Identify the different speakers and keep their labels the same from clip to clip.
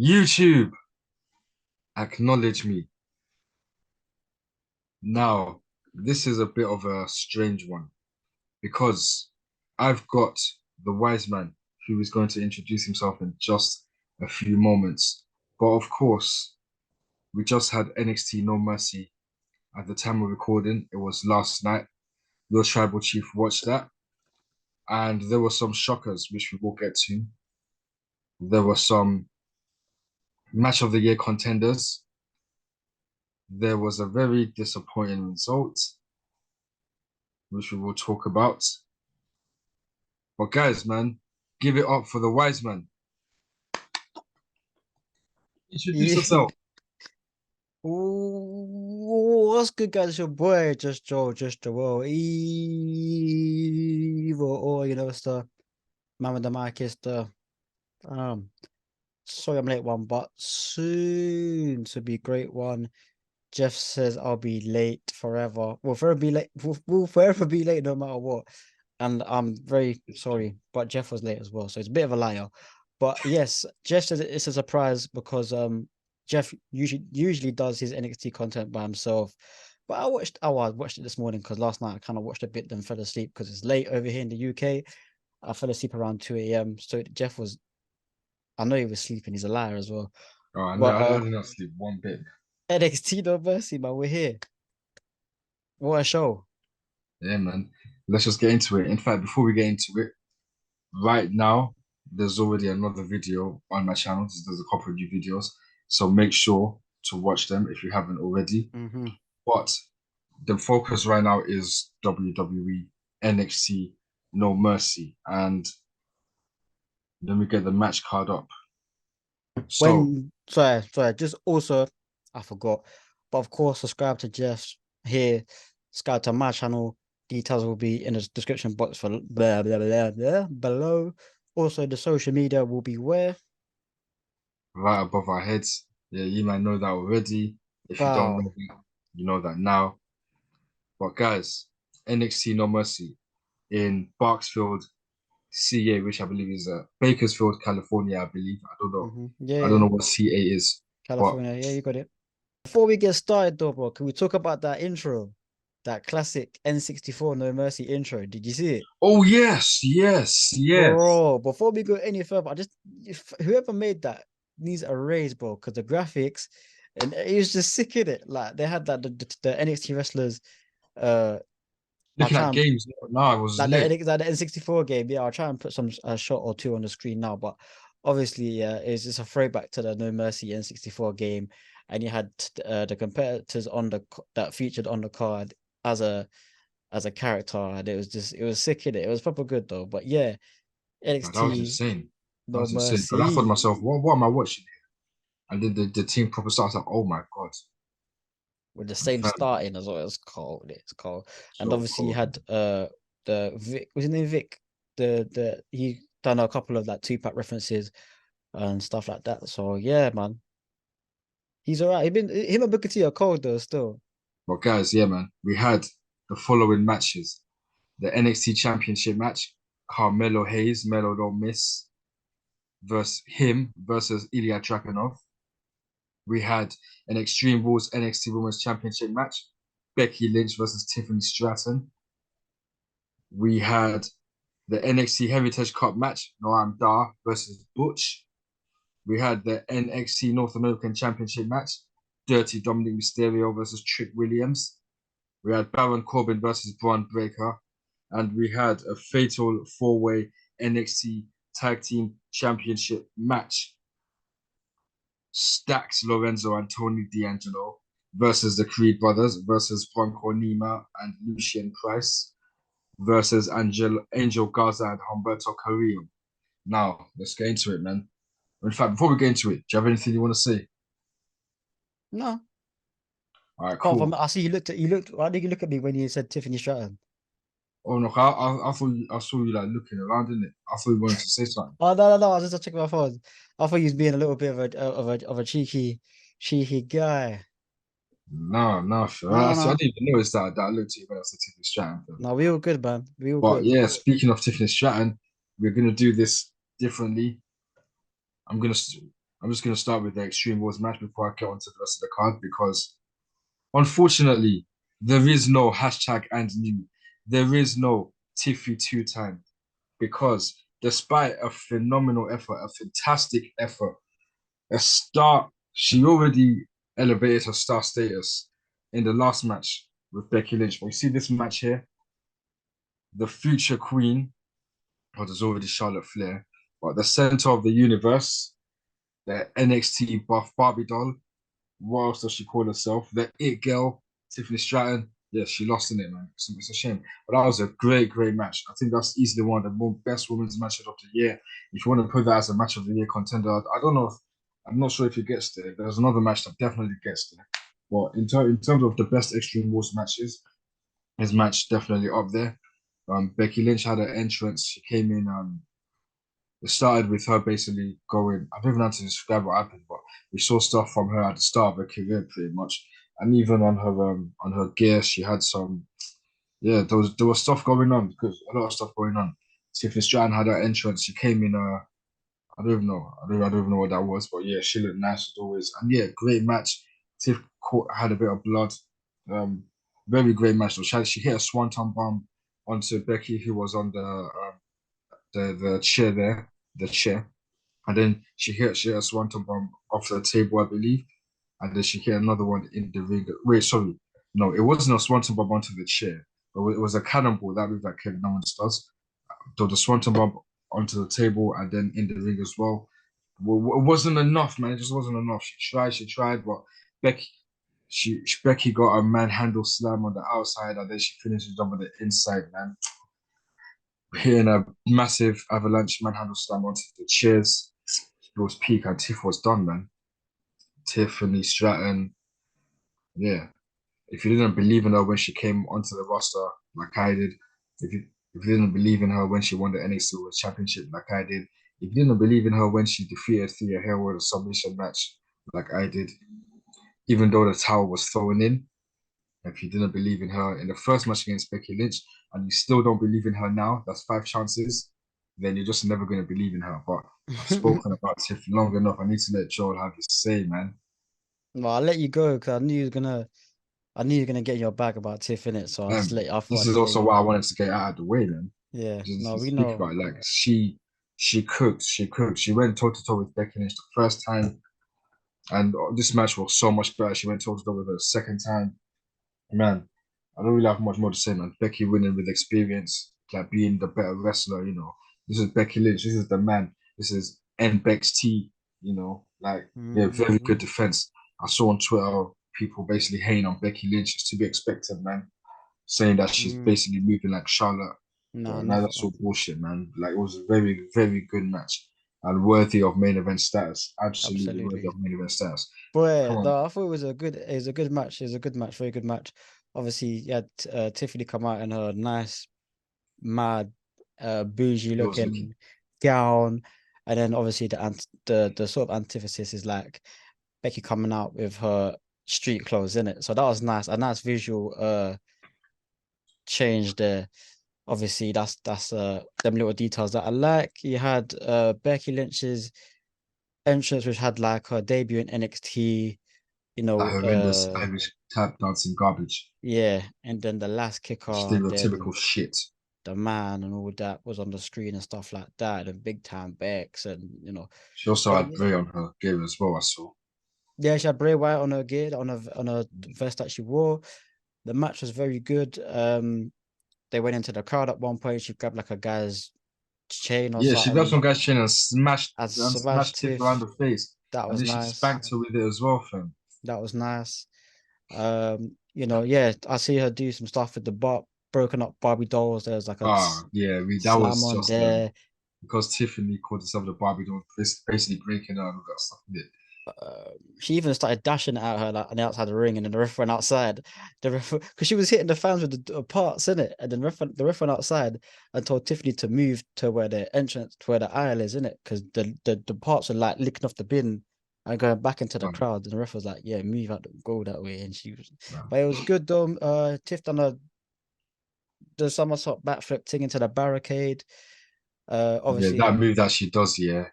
Speaker 1: YouTube, acknowledge me. Now, this is a bit of a strange one because I've got the wise man who is going to introduce himself in just a few moments. But of course, we just had NXT No Mercy at the time of recording. It was last night. Your tribal chief watched that, and there were some shockers, which we will get to. There were some match of the year contenders. There was a very disappointing result, which we will talk about. But guys, man, give it up for the wise man. Introduce
Speaker 2: Yeah.
Speaker 1: yourself.
Speaker 2: Ooh, what's good, guys? It's your boy, Just Joe, Just Joel, evil, or it's the man with the mic is the um. Sorry, I'm late one, but soon to be great one. Jeff says I'll be late forever. We'll forever be late. We'll forever be late no matter what. And I'm very sorry, but Jeff was late as well, so it's a bit of a liar. But yes, Jeff says it's a surprise because Jeff usually does his NXT content by himself. But I watched it this morning because last night I kind of watched a bit, then fell asleep because it's late over here in the UK. I fell asleep around 2 a.m. So Jeff was, I know he was sleeping, he's a liar as well.
Speaker 1: Oh, no,
Speaker 2: But
Speaker 1: I did not sleep one bit.
Speaker 2: NXT No Mercy, man, we're here. What a show.
Speaker 1: Yeah, man. Let's just get into it. In fact, before we get into it, right now, there's already another video on my channel. There's a couple of new videos. So make sure to watch them if you haven't already.
Speaker 2: Mm-hmm.
Speaker 1: But the focus right now is WWE NXT No Mercy. And then we get the match card up. So,
Speaker 2: Sorry, just also I forgot. But of course, subscribe to Jeff's here, subscribe to my channel. Details will be in the description box for blah blah blah blah below. Also, the social media will be where.
Speaker 1: right above our heads, yeah, you might know that already. If you don't know
Speaker 2: Wow.
Speaker 1: that, you know that now. But guys, NXT No Mercy in Barksfield, CA, which I believe is Bakersfield, California, I believe. I don't know.
Speaker 2: Yeah,
Speaker 1: I don't
Speaker 2: yeah.
Speaker 1: know what CA is, but
Speaker 2: California. Yeah, you got it. Before we get started though, bro, can we talk about that intro? That classic N64 No Mercy intro. Did you see it?
Speaker 1: oh yes, yes, yes.
Speaker 2: Bro, before we go any further, if whoever made that needs a raise, bro, because the graphics and it was just sick in it. Like they had that the NXT wrestlers. Uh, I'll
Speaker 1: Looking
Speaker 2: try
Speaker 1: at
Speaker 2: and
Speaker 1: games, no, it was
Speaker 2: like the
Speaker 1: lit.
Speaker 2: NX, like the N64 game. Yeah, I'll try and put some a shot or two on the screen now. But obviously, yeah, it's just a throwback to the No Mercy N64 game, and you had the competitors on that featured on the card as a character, and it was sick in it. It was proper good though. But yeah,
Speaker 1: Like, that was
Speaker 2: NXT
Speaker 1: insane. That
Speaker 2: No
Speaker 1: was insane. But I thought to
Speaker 2: Mercy
Speaker 1: myself, what am I watching here? And then the team proper starts like, oh my God,
Speaker 2: with the
Speaker 1: I'm
Speaker 2: same
Speaker 1: fan.
Speaker 2: starting as well. It's cold. It's cold. And
Speaker 1: So
Speaker 2: obviously you
Speaker 1: cold.
Speaker 2: had the Vic, was his name Vic? The he done a couple of like two-pack references and stuff like that. So yeah, man. He's all right. He been him and Booker T are cold though still.
Speaker 1: But guys, yeah, man, we had the following matches. The NXT Championship match, Carmelo Hayes, Melo Don't Miss, versus him versus Ilya Dragunov. We had an Extreme Rules NXT Women's Championship match, Becky Lynch versus Tiffany Stratton. We had the NXT Heritage Cup match, Noam Dar versus Butch. We had the NXT North American Championship match, Dirty Dominic Mysterio versus Trick Williams. We had Baron Corbin versus Braun Breaker. And we had a fatal four-way NXT Tag Team Championship match. Stax Lorenzo and Tony D'Angelo versus the Creed brothers versus Bronco Nima and Lucien Price versus Angel Garza and Humberto Carrillo. Now, let's get into it, man. In fact, before we get into it, do you have anything you want to say?
Speaker 2: No.
Speaker 1: All right,
Speaker 2: Apart from
Speaker 1: cool.
Speaker 2: I see you looked why did you look at me when you said Tiffany Stratton?
Speaker 1: Oh no, I thought I saw you like looking around, didn't it? I thought you wanted to say something.
Speaker 2: Oh no, I was just checking my phone. I thought you was being a little bit of a cheeky guy.
Speaker 1: No, no, sure.
Speaker 2: No,
Speaker 1: I
Speaker 2: no.
Speaker 1: didn't even notice that I looked at you when I said Tiffany Stratton.
Speaker 2: No, we all good, man. We all
Speaker 1: But
Speaker 2: good.
Speaker 1: yeah, speaking of Tiffany Stratton, we're gonna do this differently. I'm gonna I'm just gonna start with the Extreme Rules match before I get onto the rest of the card because unfortunately there is no hashtag and new. There is no Tiffy two time because despite a phenomenal effort, a fantastic effort, a star, she already elevated her star status in the last match with Becky Lynch. But you see this match here, the future queen, oh, there's already Charlotte Flair, but the center of the universe, the NXT buff Barbie doll. What else does she call herself? The It Girl, Tiffany Stratton. Yeah, she lost in it, man. It's a shame. But that was a great, great match. I think that's easily one of the best women's matches of the year. If you want to put that as a match of the year contender, I don't know. I'm not sure if it gets there. There's another match that definitely gets there. But in terms of the best Extreme Rules matches, his match definitely up there. Becky Lynch had an entrance. She came in. It started with her basically going. I don't even know how to describe what happened, but we saw stuff from her at the start of her career, pretty much. And even on her gear, she had some. Yeah, there was stuff going on because a lot of stuff going on. Tiffany Stratton had her entrance. She came in. I don't even know. I don't even know what that was, but yeah, she looked nice as always. And yeah, great match. Tiff had a bit of blood. Um, very great match. So she hit a swanton bomb onto Becky, who was on the chair there, the chair. And then she hit a swanton bomb off the table, I believe. And then she hit another one in the ring. Wait, sorry. No, it wasn't a swanton bomb onto the chair. But it was a cannonball, that move that Kevin Owens does. So the swanton bomb onto the table and then in the ring as well. It wasn't enough, man. It just wasn't enough. She tried, but Becky, Becky got a manhandle slam on the outside, and then she finishes on the inside, man. Hitting a massive avalanche manhandle slam onto the chairs. It was peak, and Tiff was done, man. Tiffany Stratton, yeah. If you didn't believe in her when she came onto the roster, like I did, if you didn't believe in her when she won the NXT World Championship, like I did, if you didn't believe in her when she defeated Thea Hale in a submission match, like I did, even though the towel was thrown in, if you didn't believe in her in the first match against Becky Lynch, and you still don't believe in her now, that's five chances, then you're just never going to believe in her. But I've spoken about Tiff long enough. I need to let Joel have his say, man.
Speaker 2: Well, I'll let you go because I knew you were gonna get your bag about Tiff in it, so I thought
Speaker 1: This
Speaker 2: I'd
Speaker 1: is
Speaker 2: just let
Speaker 1: also
Speaker 2: you
Speaker 1: why I
Speaker 2: know.
Speaker 1: wanted to get it out of the way, man.
Speaker 2: Yeah,
Speaker 1: Just
Speaker 2: no,
Speaker 1: to
Speaker 2: we
Speaker 1: speak
Speaker 2: know.
Speaker 1: about it. Like she cooked, she cooked. She went toe to toe with Becky Lynch the first time, and this match was so much better. She went toe to toe with her the second time. Man, I don't really have much more to say, man. Becky winning with experience, like being the better wrestler, you know. This is Becky Lynch. This is the man. This is NXT, you know. Like, yeah, very
Speaker 2: Mm-hmm.
Speaker 1: good defense. I saw on Twitter people basically hating on Becky Lynch. It's to be expected, man. Saying that she's
Speaker 2: Mm.
Speaker 1: basically moving like Charlotte.
Speaker 2: No,
Speaker 1: But now
Speaker 2: never.
Speaker 1: that's all bullshit, man. Like, it was a very, very good match and worthy of main event status. Absolutely worthy
Speaker 2: Absolutely.
Speaker 1: of main event status. Come
Speaker 2: But
Speaker 1: on.
Speaker 2: no, I thought it was a good match. It was a good match, very good match. Obviously, you had Tiffany come out in her nice, mad, bougie
Speaker 1: It was looking.
Speaker 2: looking gown, and then obviously the sort of antithesis is like Becky coming out with her street clothes in it. So that was nice, a nice visual change there. Obviously, that's them little details that I like. You had Becky Lynch's entrance, which had like her debut in NXT, you
Speaker 1: That
Speaker 2: know,
Speaker 1: horrendous Irish tap dancing garbage.
Speaker 2: yeah, and then the last kicker, and then
Speaker 1: Stereotypical shit.
Speaker 2: the man and all that was on the screen and stuff like that, and big time Bex, and
Speaker 1: She also
Speaker 2: but
Speaker 1: had Bray on her gear as well, I saw.
Speaker 2: yeah, she had Bray Wyatt on her gear, on her vest that she wore. The match was very good. They went into the crowd at one point. She grabbed like a guy's chain or
Speaker 1: Yeah, she grabbed
Speaker 2: something
Speaker 1: some guy's chin
Speaker 2: and
Speaker 1: and
Speaker 2: smashed
Speaker 1: smashed Tiff around
Speaker 2: Tiff.
Speaker 1: the face.
Speaker 2: That
Speaker 1: And
Speaker 2: was
Speaker 1: then she
Speaker 2: nice.
Speaker 1: spanked her with it as well, fam.
Speaker 2: That was nice. Yeah, I see her do some stuff with the broken up Barbie dolls. There's like a
Speaker 1: Ah, yeah, that
Speaker 2: slam
Speaker 1: was
Speaker 2: on
Speaker 1: just
Speaker 2: there.
Speaker 1: because Tiffany called herself the Barbie doll, basically breaking her and all that stuff. Yeah.
Speaker 2: She even started dashing at her like, on the outside of the ring, and then the ref went outside. The ref, because she was hitting the fans with the parts in it, and then the ref went outside and told Tiffany to move to where the entrance, to where the aisle is in it, because the parts were like licking off the bin and going back into the
Speaker 1: Um,
Speaker 2: crowd. And the ref was like, "Yeah, move out, go that way." And she was,
Speaker 1: um,
Speaker 2: but it was good though. Tiff done the somersault backflip thing into the barricade.
Speaker 1: yeah,
Speaker 2: Obviously,
Speaker 1: that move that she does, yeah.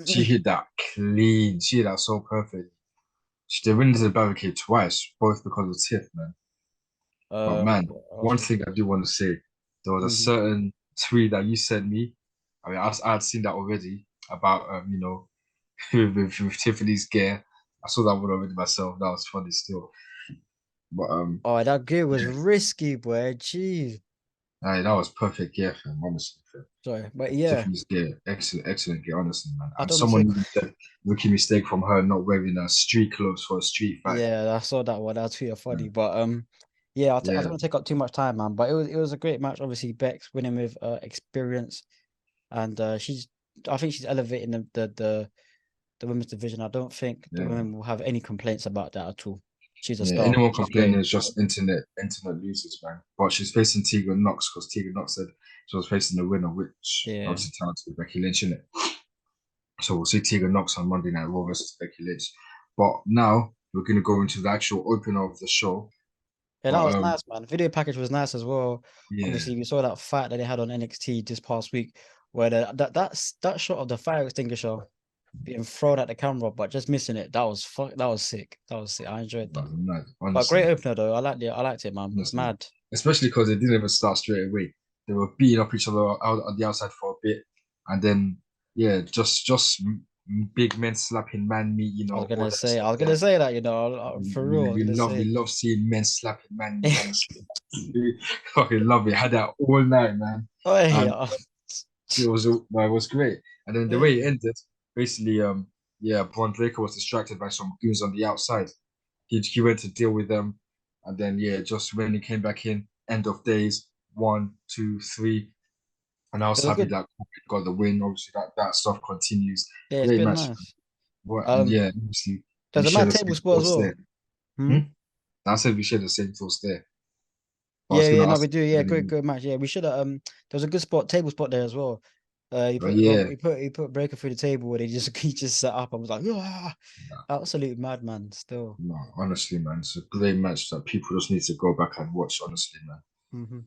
Speaker 1: She hit that clean. She hit that so perfect. They went into the barricade twice, both because of Tiff, man. But man,
Speaker 2: What else
Speaker 1: one
Speaker 2: was
Speaker 1: thing I do want to say, there was a
Speaker 2: Mhm.
Speaker 1: certain tweet that you sent me. I mean, I had seen that already about with Tiffany's gear. I saw that one already myself. That was funny still. But
Speaker 2: Oh, that gear was
Speaker 1: yeah,
Speaker 2: risky, boy. Jeez.
Speaker 1: that was perfect gear, fam. Honestly, fam.
Speaker 2: Sorry, but yeah,
Speaker 1: Tiffany's gear, excellent gear, honestly, man.
Speaker 2: I
Speaker 1: And
Speaker 2: don't
Speaker 1: someone
Speaker 2: think.
Speaker 1: even said rookie mistake from her not wearing street clothes for a street fight.
Speaker 2: Yeah, I saw that one. That's pretty
Speaker 1: Yeah,
Speaker 2: funny, but yeah, I don't
Speaker 1: yeah,
Speaker 2: want to take up too much time, man. But it was a great match. Obviously, Bex winning with experience, and I think she's elevating the women's division. I don't think the
Speaker 1: yeah.
Speaker 2: women will have any complaints about that at all. She's a
Speaker 1: Yeah,
Speaker 2: star.
Speaker 1: anyone
Speaker 2: She's
Speaker 1: complaining
Speaker 2: great.
Speaker 1: is just internet losers, man. But she's facing Tegan Knox because Tegan Knox said she was facing the winner, which
Speaker 2: Yeah.
Speaker 1: obviously turns to Becky Lynch, innit? So we'll see Tegan Knox on Monday Night Raw versus Becky Lynch. But now we're gonna go into the actual opener of the show.
Speaker 2: Yeah, that
Speaker 1: But
Speaker 2: was nice, man. Video package was nice as well.
Speaker 1: yeah,
Speaker 2: Obviously, we saw that fight that they had on NXT this past week, where that shot of the fire extinguisher being thrown at the camera, but just missing it. That was sick. That was sick. I enjoyed that.
Speaker 1: that was mad,
Speaker 2: But great
Speaker 1: honestly,
Speaker 2: opener though. I liked it, man.
Speaker 1: honestly.
Speaker 2: Mad.
Speaker 1: Especially because they didn't even start straight away. They were beating up each other out on the outside for a bit, and then yeah, just big men slapping man meat, all that
Speaker 2: I
Speaker 1: stuff
Speaker 2: was
Speaker 1: there.
Speaker 2: gonna say that, for real. I was gonna
Speaker 1: We
Speaker 2: say.
Speaker 1: love seeing men slapping man meat, honestly. We fucking love it. Had that all night, man.
Speaker 2: Oh
Speaker 1: And
Speaker 2: yeah.
Speaker 1: it was great. And then the way it ended, basically, yeah, Braun Breaker was distracted by some goons on the outside. He went to deal with them, and then yeah, just when he came back in, end of days, 1, 2, 3, and I
Speaker 2: It
Speaker 1: was
Speaker 2: was
Speaker 1: happy
Speaker 2: good.
Speaker 1: that Kobe got the win. Obviously, that stuff continues.
Speaker 2: Yeah, it's
Speaker 1: Great
Speaker 2: been
Speaker 1: match,
Speaker 2: nice.
Speaker 1: man. And
Speaker 2: Um,
Speaker 1: yeah, obviously we
Speaker 2: there's a
Speaker 1: share
Speaker 2: mad
Speaker 1: the
Speaker 2: table
Speaker 1: same
Speaker 2: spot as
Speaker 1: thoughts
Speaker 2: well.
Speaker 1: there.
Speaker 2: Hmm?
Speaker 1: Hmm? I said we share the same thoughts there. But I was
Speaker 2: Yeah, yeah,
Speaker 1: gonna
Speaker 2: no,
Speaker 1: ask
Speaker 2: we do.
Speaker 1: you
Speaker 2: Yeah,
Speaker 1: anything.
Speaker 2: good match. Yeah, we should have. There was a good table spot there as well.
Speaker 1: But yeah,
Speaker 2: He put Breaker through the table where he just sat up and was like, ah, absolute madman. Still.
Speaker 1: no, honestly, man, it's a great match that people just need to go back and watch, honestly, man.
Speaker 2: Hmm.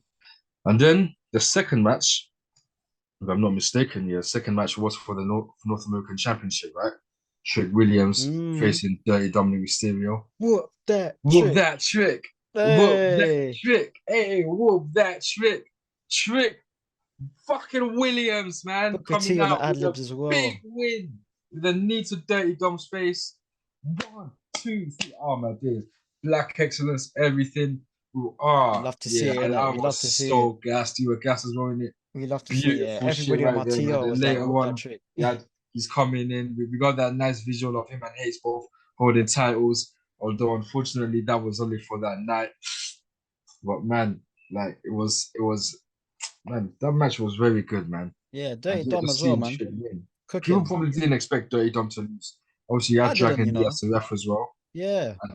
Speaker 1: And then the second match, if I'm not mistaken, yeah, second match was for the North American Championship, right? Trick Williams
Speaker 2: Mm.
Speaker 1: facing Dirty Dominic Mysterio.
Speaker 2: Whoop that
Speaker 1: Whoop
Speaker 2: trick.
Speaker 1: that trick. Whoop that
Speaker 2: Hey,
Speaker 1: trick. Hey, whoop that trick. Trick fucking Williams, man,
Speaker 2: Booker
Speaker 1: coming
Speaker 2: T on the
Speaker 1: out
Speaker 2: ad
Speaker 1: with a
Speaker 2: libs as
Speaker 1: big
Speaker 2: well.
Speaker 1: win with a knee to Dirty Dom's face. 1, 2, 3. Oh my days. Black excellence, everything.
Speaker 2: We love to see
Speaker 1: Yeah,
Speaker 2: it,
Speaker 1: I
Speaker 2: innit? We
Speaker 1: was
Speaker 2: love to see it.
Speaker 1: so gassed. You were gassed as well, innit?
Speaker 2: We love to see it.
Speaker 1: Beautiful shit
Speaker 2: Everybody on
Speaker 1: right
Speaker 2: my
Speaker 1: there, man.
Speaker 2: TO
Speaker 1: Then
Speaker 2: was like,
Speaker 1: later
Speaker 2: whoop that
Speaker 1: on,
Speaker 2: trick.
Speaker 1: he's coming in. We got that nice visual of him and Hayes both holding titles. Although unfortunately that was only for that night. But man, like it was man, that match was very good, man.
Speaker 2: Yeah,
Speaker 1: And
Speaker 2: Dirty
Speaker 1: yeah,
Speaker 2: Dom
Speaker 1: just
Speaker 2: as well,
Speaker 1: seeing
Speaker 2: man.
Speaker 1: Trick win. People
Speaker 2: Cooking.
Speaker 1: probably didn't expect Dirty Dom to lose. Obviously, you had
Speaker 2: I didn't,
Speaker 1: Dragon Lee as the ref as well.
Speaker 2: Yeah.
Speaker 1: And,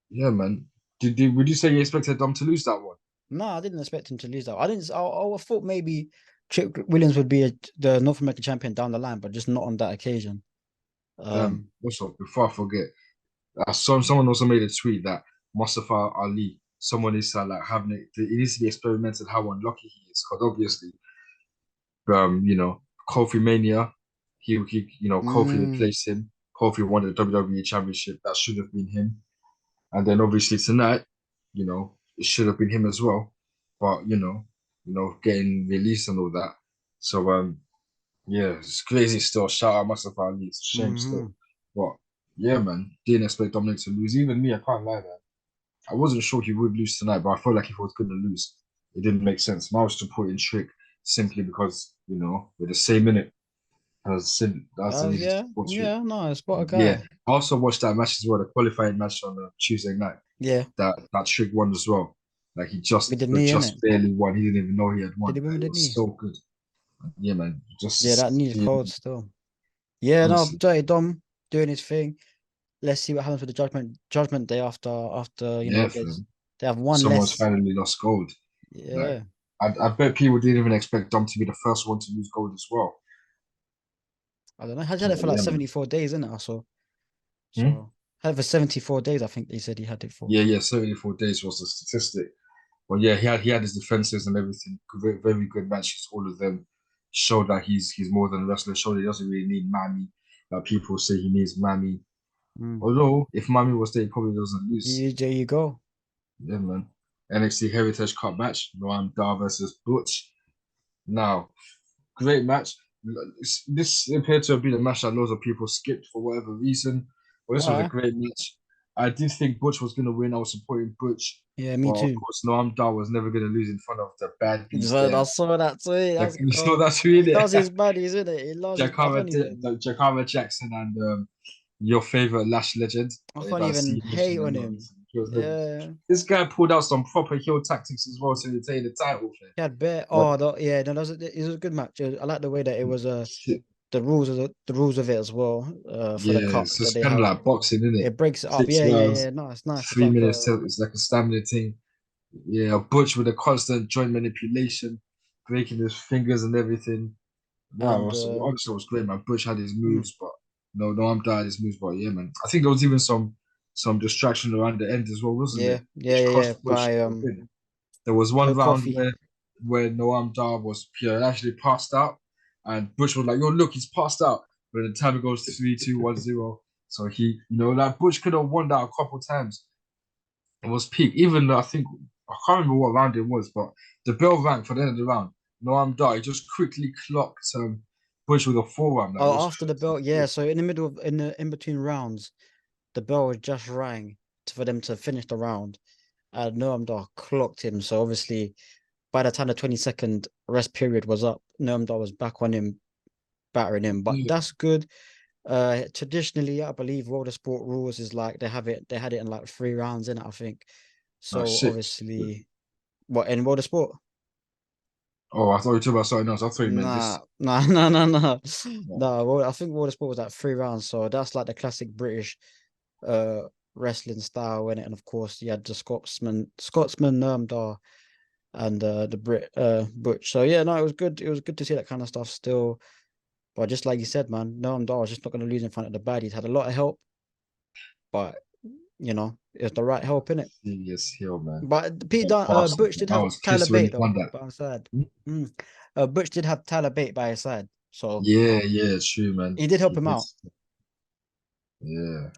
Speaker 1: yeah, man. Would you say you expected Dom to lose that one?
Speaker 2: No, I didn't expect him to lose that. I didn't. I thought maybe Trick Williams would be the North American champion down the line, but just not on that occasion.
Speaker 1: Also, before I forget, someone also made a tweet that Mustafa Ali, someone is like having it needs to be experimented how unlucky he is because obviously, Kofi Mania, Kofi
Speaker 2: mm,
Speaker 1: replaced him. Kofi won the WWE Championship. That should have been him. And then obviously tonight, it should have been him as well. But getting released and all that. So yeah, it's crazy still. Shout out Mustafa Ali. It's a shame
Speaker 2: hmm
Speaker 1: still. But yeah, man, didn't expect Dominic to lose. Even me, I can't lie, man. I wasn't sure he would lose tonight, but I felt like if he was going to lose, it didn't make sense. And I was to put in Trick simply because, we're the same minute. That's the easiest
Speaker 2: Yeah,
Speaker 1: to put Trick.
Speaker 2: yeah, no, spot a
Speaker 1: Yeah.
Speaker 2: guy.
Speaker 1: I also watched that match as well, the qualifying match on Tuesday night.
Speaker 2: Yeah,
Speaker 1: That Trick won as well. Like he
Speaker 2: with
Speaker 1: just
Speaker 2: the knee in
Speaker 1: just
Speaker 2: it.
Speaker 1: barely won. He didn't even know he had
Speaker 2: Did
Speaker 1: won.
Speaker 2: he win with
Speaker 1: It
Speaker 2: the
Speaker 1: was
Speaker 2: knee?
Speaker 1: so good. Yeah, man.
Speaker 2: Yeah, that
Speaker 1: Just
Speaker 2: knee is cold
Speaker 1: seeing,
Speaker 2: still. Yeah, no,
Speaker 1: honestly.
Speaker 2: Dirty Dom doing his thing. Let's see what happens with the Judgment Day after
Speaker 1: Yeah,
Speaker 2: there's
Speaker 1: fam.
Speaker 2: they have one
Speaker 1: Someone's
Speaker 2: less.
Speaker 1: finally lost gold. Like,
Speaker 2: Yeah,
Speaker 1: I bet people didn't even expect Dom to be the first one to lose gold as well.
Speaker 2: I don't know. Had
Speaker 1: But
Speaker 2: it for like
Speaker 1: yeah, man.
Speaker 2: 74 days, isn't it? Also,
Speaker 1: Hmm?
Speaker 2: so had it for 74 days. I think they said he had it for.
Speaker 1: Yeah, 74 days was the statistic. But yeah, he had his defenses and everything. Very, very good matches, all of them. showed that he's more than a wrestler. Showed he doesn't really need Mami. That people say he needs Mami.
Speaker 2: Mm.
Speaker 1: Although if Mami was there, he probably doesn't lose.
Speaker 2: There you go.
Speaker 1: Yeah, man. NXT Heritage Cup match: Noam Dar versus Butch. Now, great match. This appeared to have been a match that loads of people skipped for whatever reason. But this was a
Speaker 2: Why?
Speaker 1: great match. I did think Butch was going to win. I was supporting Butch.
Speaker 2: Yeah, me
Speaker 1: But of
Speaker 2: too.
Speaker 1: course, Noam Dar was never going to lose in front of the bad beast
Speaker 2: So I
Speaker 1: there.
Speaker 2: saw that tweet.
Speaker 1: Like,
Speaker 2: That's
Speaker 1: you saw
Speaker 2: God.
Speaker 1: that tweet
Speaker 2: He
Speaker 1: there?
Speaker 2: loves his buddies, isn't it? He loves his.
Speaker 1: Jakara Jackson and your favorite Lash legend,
Speaker 2: I can't
Speaker 1: that
Speaker 2: even
Speaker 1: C Nation
Speaker 2: hate on
Speaker 1: and
Speaker 2: him.
Speaker 1: this
Speaker 2: Yeah.
Speaker 1: this guy pulled out some proper heel tactics as well to retain the title.
Speaker 2: He had bear.
Speaker 1: Like,
Speaker 2: Yeah, no, it was a good match. I like the way that it was.
Speaker 1: shit.
Speaker 2: The rules of it as well. For the
Speaker 1: Yeah,
Speaker 2: cup
Speaker 1: so
Speaker 2: that
Speaker 1: it's
Speaker 2: they
Speaker 1: kind of
Speaker 2: have,
Speaker 1: like boxing, isn't it?
Speaker 2: it breaks it up.
Speaker 1: 6 rounds,
Speaker 2: No, it's nice. It's
Speaker 1: 3 minutes. It's like a stamina thing. Yeah, Butch with a constant joint manipulation, breaking his fingers and everything. Wow,
Speaker 2: and
Speaker 1: honestly, it was great, man. Butch had his
Speaker 2: mm,
Speaker 1: moves, but no, I'm dying his moves, but yeah, man. I think there was even some distraction around the end as well, wasn't there? Which
Speaker 2: yeah.
Speaker 1: cost Butch
Speaker 2: By
Speaker 1: the win. There was one
Speaker 2: Joe
Speaker 1: round
Speaker 2: Coffey.
Speaker 1: where Noam Dar was actually passed out, and Butch was like, "Yo, look, he's passed out." But the time it goes 3-2-1-0, so he, like Butch could have won that a couple times. It was peak. Even though I can't remember what round it was, but the bell rang for the end of the round. Noam Dar, he just quickly clocked Butch with a forearm. That
Speaker 2: Oh,
Speaker 1: was
Speaker 2: after the bell, yeah. So in the middle of in between rounds, the bell just rang for them to finish the round. And Noam Dar clocked him. So obviously, by the time the 20-second rest period was up, Noam Dar was back on him, battering him. But
Speaker 1: yeah,
Speaker 2: that's good. Traditionally, I believe World of Sport rules is like they had it in like 3 rounds in it, I think.
Speaker 1: oh
Speaker 2: So
Speaker 1: shit.
Speaker 2: obviously, what in World of Sport?
Speaker 1: Oh, I thought you were talking about something else. I thought you meant this.
Speaker 2: Nah.
Speaker 1: Yeah.
Speaker 2: No, well, I think World of Sport was like 3 rounds, so that's like the classic British uh wrestling style in it. And of course, you had the Scotsman Dar and the Brit Butch. So yeah, no, it was good. It was good to see that kind of stuff still. But just like you said, man, Noam Dar was just not going to lose in front of the baddies. Had a lot of help, but it was the right help in it.
Speaker 1: Serious heel, man.
Speaker 2: But
Speaker 1: That bastard,
Speaker 2: Butch
Speaker 1: man.
Speaker 2: did
Speaker 1: I
Speaker 2: have
Speaker 1: was
Speaker 2: Tyler
Speaker 1: pissed when
Speaker 2: Bate
Speaker 1: he
Speaker 2: though
Speaker 1: won that.
Speaker 2: by his side.
Speaker 1: Hmm?
Speaker 2: Mm. Butch did have Tyler Bate by his side, so
Speaker 1: Yeah, true, man.
Speaker 2: he did help
Speaker 1: He
Speaker 2: him
Speaker 1: did.
Speaker 2: out.
Speaker 1: Yeah.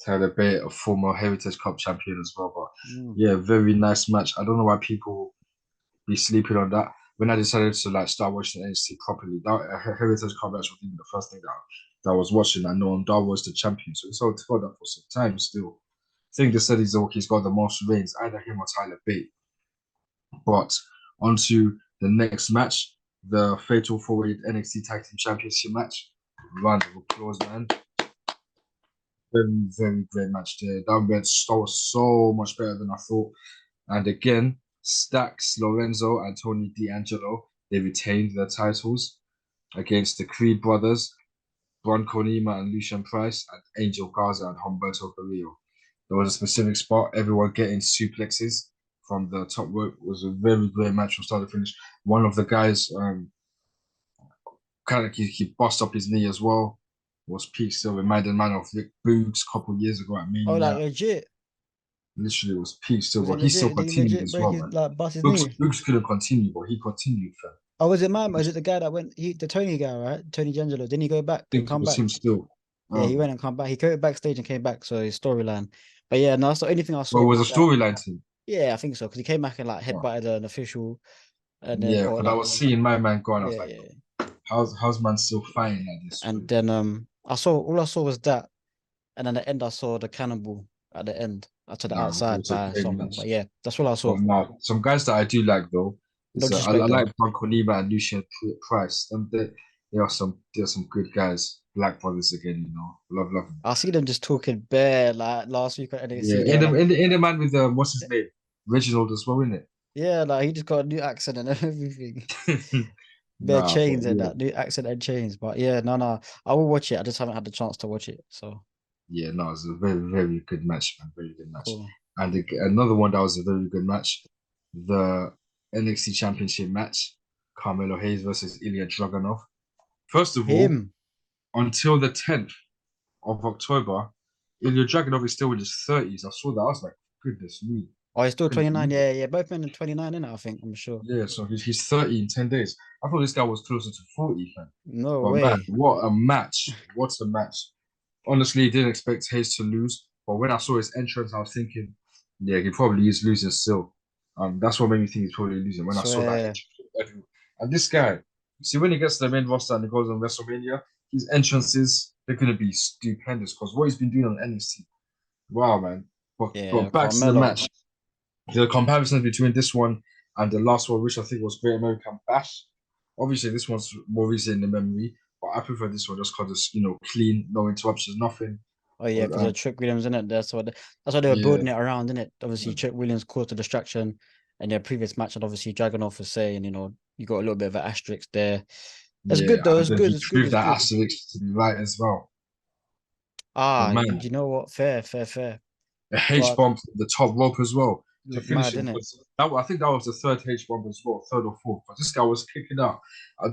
Speaker 1: Tyler Bate, a former Heritage Cup champion as well. But
Speaker 2: Mm.
Speaker 1: yeah, very nice match. I don't know why people be sleeping on that. When I decided to like start watching NXT properly, that Heritage Cup match was even the first thing that I was watching. I know Dar was the champion, so it's all held up for some time still. I think they said he's got the most reigns, either him or Tyler Bate. But onto the next match, the Fatal 4-Way NXT Tag Team Championship match. Round of applause, man. Very, very great match there. That went so much better than I thought. And again, Stacks, Lorenzo, and Tony D'Angelo, they retained their titles against the Creed brothers, Bronco Nima and Lucian Price, and Angel Garza and Humberto Carrillo. There was a specific spot, everyone getting suplexes from the top rope. It was a very great match from start to finish. One of the guys kind of he bust up his knee as well. Was peak still reminded man of Rick Boogs a couple of years ago at
Speaker 2: Oh, like
Speaker 1: Mania.
Speaker 2: legit?
Speaker 1: Literally was peak still,
Speaker 2: Was it
Speaker 1: but he still
Speaker 2: legit? Did he
Speaker 1: continued
Speaker 2: legit
Speaker 1: as
Speaker 2: break
Speaker 1: well,
Speaker 2: his
Speaker 1: man.
Speaker 2: like bust his knee?
Speaker 1: Boogs couldn't continue, but he continued, fam.
Speaker 2: Oh, was it man? Was it the guy that went? The Tony guy, right? Tony D'Angelo. Didn't he go back
Speaker 1: I
Speaker 2: and
Speaker 1: think it
Speaker 2: come
Speaker 1: was
Speaker 2: back?
Speaker 1: him still.
Speaker 2: Yeah, he went and come back. He came backstage and came back. So his storyline. But yeah, no. So anything I
Speaker 1: Well,
Speaker 2: saw
Speaker 1: it was
Speaker 2: was
Speaker 1: a
Speaker 2: that.
Speaker 1: storyline team.
Speaker 2: Yeah, I think so because he came back and like
Speaker 1: Oh,
Speaker 2: headbutted an official, and then
Speaker 1: yeah,
Speaker 2: or
Speaker 1: because I
Speaker 2: like
Speaker 1: was seeing my man going. I was
Speaker 2: yeah,
Speaker 1: like,
Speaker 2: yeah.
Speaker 1: how's man still fighting like this?
Speaker 2: And then I saw was that, and then at the end I saw the cannibal at the end to the
Speaker 1: Nah, it
Speaker 2: outside
Speaker 1: was a
Speaker 2: by
Speaker 1: great
Speaker 2: someone.
Speaker 1: match.
Speaker 2: But yeah, that's all I
Speaker 1: But
Speaker 2: saw.
Speaker 1: now, some guys that I do like though
Speaker 2: No
Speaker 1: is I
Speaker 2: disrespect though.
Speaker 1: like Bronco Nima and Lucian Price. They are some good guys. Black brothers again, love them.
Speaker 2: I see them just talking bare like last week on
Speaker 1: Yeah,
Speaker 2: NXT. They were like,
Speaker 1: in the man with what's his name, Reginald as well, isn't
Speaker 2: yeah, like he just got a new accent and everything.
Speaker 1: it?
Speaker 2: Bare
Speaker 1: Nah, but
Speaker 2: chains and
Speaker 1: yeah,
Speaker 2: that new accent and chains. But yeah, no, I will watch it. I just haven't had the chance to watch it. So
Speaker 1: yeah, no, it was a very very good match, man, very good match.
Speaker 2: cool.
Speaker 1: And another one that was a very good match, the NXT Championship match, Carmelo Hayes versus Ilya Dragunov. First of all,
Speaker 2: Him.
Speaker 1: until the 10th of October, Ilya Dragunov is still in his 30s. I saw that. I was like, goodness me.
Speaker 2: Oh, he's still
Speaker 1: Couldn't
Speaker 2: 29.
Speaker 1: believe it.
Speaker 2: Yeah, yeah. Both men are 29, innit? I think. I'm sure.
Speaker 1: Yeah, so he's 30 in 10 days. I thought this guy was closer to 40, man.
Speaker 2: No
Speaker 1: But man,
Speaker 2: way.
Speaker 1: what a match. What a match. Honestly, didn't expect Hayes to lose. But when I saw his entrance, I was thinking, yeah, he probably is losing still. That's what made me think he's probably losing when I saw that
Speaker 2: Swear.
Speaker 1: entrance. And this guy, see, when he gets to the main roster and he goes on WrestleMania, his entrances, they're going to be stupendous because what he's been doing on NXT. Wow, man.
Speaker 2: Yeah,
Speaker 1: But back to the
Speaker 2: Carmelo.
Speaker 1: match. The comparison between this one and the last one, which I think was Great American Bash. Obviously, this one's more recent in the memory, but I prefer this one just because it's clean, no interruptions, nothing.
Speaker 2: Oh yeah,
Speaker 1: But
Speaker 2: because of Trick Williams, in it. That's what they were
Speaker 1: yeah,
Speaker 2: building it around, in it. Obviously,
Speaker 1: yeah,
Speaker 2: Trick Williams caused a distraction, and their previous match, and obviously Dragunov was saying, you got a little bit of an asterisk there. It's good
Speaker 1: yeah,
Speaker 2: though.
Speaker 1: and
Speaker 2: It's
Speaker 1: then
Speaker 2: good.
Speaker 1: he
Speaker 2: It's good.
Speaker 1: proved
Speaker 2: It's
Speaker 1: that
Speaker 2: good.
Speaker 1: asterisk to be right as well. But
Speaker 2: Ah,
Speaker 1: man,
Speaker 2: you know what? Fair, fair, fair.
Speaker 1: a H
Speaker 2: But
Speaker 1: bomb to the top rope as well to
Speaker 2: look
Speaker 1: finish
Speaker 2: mad,
Speaker 1: it.
Speaker 2: innit?
Speaker 1: I think that was the third H bomb as well, third or fourth. But this guy was kicking out.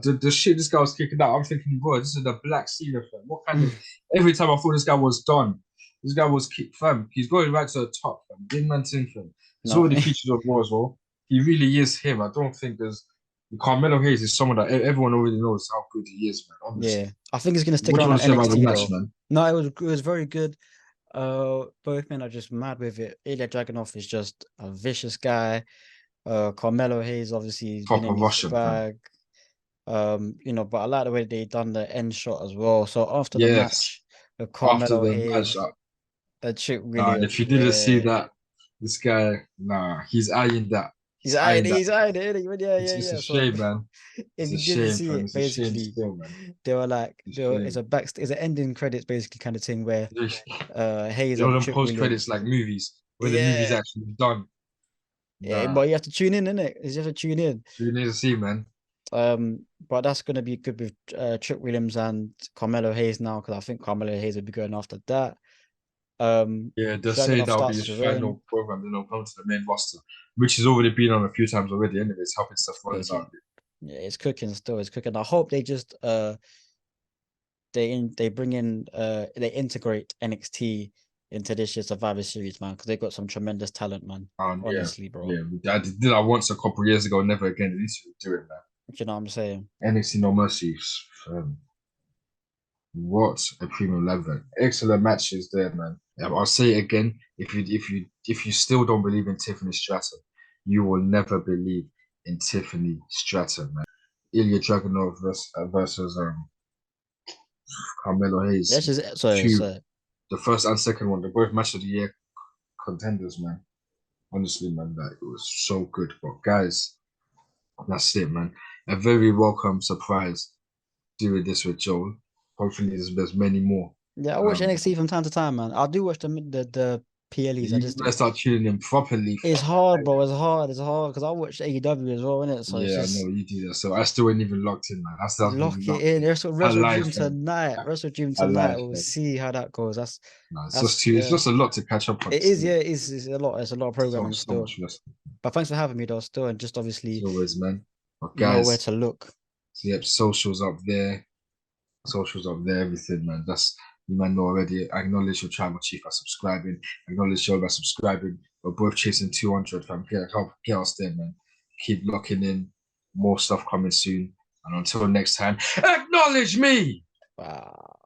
Speaker 1: The shit this guy was kicking out, I'm thinking, bro, this is the Black Sea effect. What kind of? Every time I thought this guy was done, this guy was kick fam. He's going right to the top, fam. Big man thing, fam. He's
Speaker 2: No,
Speaker 1: already featured on Raw as well. He really is him. I don't think there's. Carmelo Hayes is someone that everyone already knows how good he is, man.
Speaker 2: yeah.
Speaker 1: Honestly.
Speaker 2: I think he's gonna stick
Speaker 1: What do you
Speaker 2: around
Speaker 1: want
Speaker 2: on
Speaker 1: to say about the
Speaker 2: NXT
Speaker 1: match,
Speaker 2: though.
Speaker 1: man?
Speaker 2: No, it was very good. Both men are just mad with it. Ilya Dragunov is just a vicious guy. Carmelo Hayes obviously has been
Speaker 1: Proper
Speaker 2: in his
Speaker 1: Russian, fam.
Speaker 2: bag. But I like the way they done the end shot as well. So after the
Speaker 1: Yes.
Speaker 2: match, with
Speaker 1: After
Speaker 2: Carmelo
Speaker 1: the match,
Speaker 2: Hayes, Trick
Speaker 1: nah, and if
Speaker 2: Williams,
Speaker 1: you didn't see
Speaker 2: yeah,
Speaker 1: that, this guy, nah, he's eyeing that.
Speaker 2: he's
Speaker 1: He's
Speaker 2: eyeing
Speaker 1: eyeing
Speaker 2: it,
Speaker 1: that.
Speaker 2: he's eyeing it, yeah, yeah,
Speaker 1: It's a
Speaker 2: yeah. So
Speaker 1: shame, man.
Speaker 2: if
Speaker 1: It's
Speaker 2: you
Speaker 1: a
Speaker 2: didn't
Speaker 1: shame,
Speaker 2: see
Speaker 1: fam.
Speaker 2: it,
Speaker 1: It's a shame
Speaker 2: basically,
Speaker 1: still, man.
Speaker 2: they were like,
Speaker 1: It's a shame.
Speaker 2: it's an ending credits basically kind of thing where
Speaker 1: You
Speaker 2: Hayes
Speaker 1: know
Speaker 2: and
Speaker 1: them
Speaker 2: Trick
Speaker 1: post credits
Speaker 2: Williams,
Speaker 1: like movies, where the movie's
Speaker 2: yeah,
Speaker 1: actually done.
Speaker 2: yeah,
Speaker 1: Nah.
Speaker 2: but you have to tune in, innit? You have to tune in.
Speaker 1: So you need to see, man.
Speaker 2: But that's gonna be good with Trick Williams and Carmelo Hayes now because I think Carmelo Hayes will be going after that.
Speaker 1: Yeah, they say
Speaker 2: Dragunov
Speaker 1: that'll be
Speaker 2: starts
Speaker 1: his
Speaker 2: to reign.
Speaker 1: final program, then he'll come to the main roster, which has already been on a few times already, anyways, helping Seth Rollins out.
Speaker 2: Cooking. Yeah, it's cooking still. It's cooking. I hope they just they bring in they integrate NXT into this year's Survivor Series, man, because they got some tremendous talent, man.
Speaker 1: Yeah,
Speaker 2: Honestly, bro.
Speaker 1: yeah. I did that once a couple of years ago, never again. At least do it, man.
Speaker 2: Do you know what I'm saying?
Speaker 1: NXT No Mercy. What a premium level. Excellent matches there, man. I'll say it again. If you still don't believe in Tiffany Stratton, you will never believe in Tiffany Stratton, man. Ilya Dragunov versus Carmelo
Speaker 2: Let's
Speaker 1: Hayes.
Speaker 2: just so
Speaker 1: Two,
Speaker 2: so
Speaker 1: the first and second one, they're both match of the year contenders, man. Honestly, man, that it was so good. But guys, that's it, man. A very welcome surprise doing this with Joel. Hopefully, there's many more.
Speaker 2: yeah, I watch
Speaker 1: Um,
Speaker 2: NXT from time to time, man. I do watch the PLEs. I
Speaker 1: you
Speaker 2: just
Speaker 1: better start tuning in properly,
Speaker 2: it's
Speaker 1: fam.
Speaker 2: hard, bro. It's hard because I watch AEW as well, innit? So it's
Speaker 1: Yeah, I
Speaker 2: just
Speaker 1: know you do that. So I still ain't even locked in, man. I still haven't even
Speaker 2: lock it
Speaker 1: locked
Speaker 2: in.
Speaker 1: in. I
Speaker 2: Wrestle
Speaker 1: lied,
Speaker 2: Dream
Speaker 1: fam.
Speaker 2: tonight. Wrestle Dream
Speaker 1: I
Speaker 2: tonight.
Speaker 1: lied,
Speaker 2: We'll
Speaker 1: fam.
Speaker 2: see how that goes.
Speaker 1: No, it's just
Speaker 2: That's
Speaker 1: too. It's
Speaker 2: yeah.
Speaker 1: just a lot to catch up on
Speaker 2: It is,
Speaker 1: still.
Speaker 2: yeah, it's a lot. It's a lot of
Speaker 1: So
Speaker 2: programming
Speaker 1: so
Speaker 2: still.
Speaker 1: much less.
Speaker 2: But thanks for having me though, still, and just
Speaker 1: As
Speaker 2: obviously
Speaker 1: always, man. But
Speaker 2: you know where
Speaker 1: guys,
Speaker 2: to look.
Speaker 1: so yep, socials up there, everything, man. That's you might know already. Acknowledge your tribal chief by subscribing. Acknowledge Joe by subscribing. We're both chasing 200, fam. Get us there, man. Keep locking in. More stuff coming soon. And until next time, acknowledge me.
Speaker 2: Wow.